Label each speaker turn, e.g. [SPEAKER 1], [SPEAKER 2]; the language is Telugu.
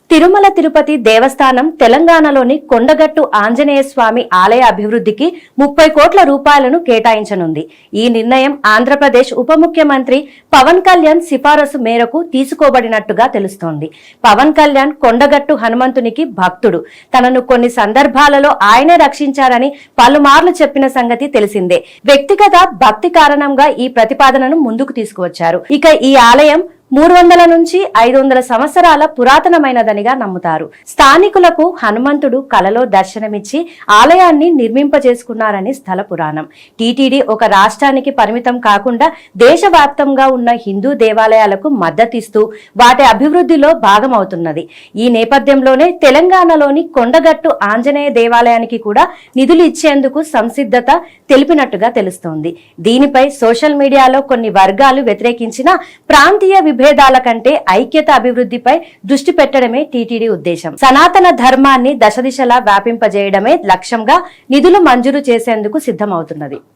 [SPEAKER 1] తిరుమల తిరుపతి దేవస్థానం తెలంగాణలోని కొండగట్టు ఆంజనేయ స్వామి ఆలయ అభివృద్ధికి 30 కోట్ల రూపాయలను కేటాయించనుంది. ఈ నిర్ణయం ఆంధ్రప్రదేశ్ ఉప ముఖ్యమంత్రి పవన్ కళ్యాణ్ సిఫారసు మేరకు తీసుకోబడినట్టుగా తెలుస్తోంది. పవన్ కళ్యాణ్ కొండగట్టు హనుమంతునికి భక్తుడు. తనను కొన్ని సందర్భాలలో ఆయనే రక్షించారని పలుమార్లు చెప్పిన సంగతి తెలిసిందే. వ్యక్తిగత భక్తి కారణంగా ఈ ప్రతిపాదనను ముందుకు తీసుకువచ్చారు. ఇక ఈ ఆలయం 300 నుంచి 500 సంవత్సరాల పురాతనమైనదనిగా నమ్ముతారు. స్థానికులకు హనుమంతుడు కలలో దర్శనమిచ్చి ఆలయాన్ని నిర్మింపజేసుకున్నారని స్థల పురాణం. టీటీడీ ఒక రాష్ట్రానికి పరిమితం కాకుండా దేశవ్యాప్తంగా ఉన్న హిందూ దేవాలయాలకు మద్దతిస్తూ వాటి అభివృద్ధిలో భాగమవుతున్నది. ఈ నేపథ్యంలోనే తెలంగాణలోని కొండగట్టు ఆంజనేయ దేవాలయానికి కూడా నిధులు ఇచ్చేందుకు సంసిద్ధత తెలిపినట్టుగా తెలుస్తోంది. దీనిపై సోషల్ మీడియాలో కొన్ని వర్గాలు వ్యతిరేకించిన ప్రాంతీయ విభేదాల కంటే ఐక్యత అభివృద్ధిపై దృష్టి పెట్టడమే టీటీడీ ఉద్దేశం. సనాతన ధర్మాన్ని దశదిశలా వ్యాపింపజేయడమే లక్ష్యంగా నిధులు మంజూరు చేసేందుకు సిద్ధమవుతున్నది.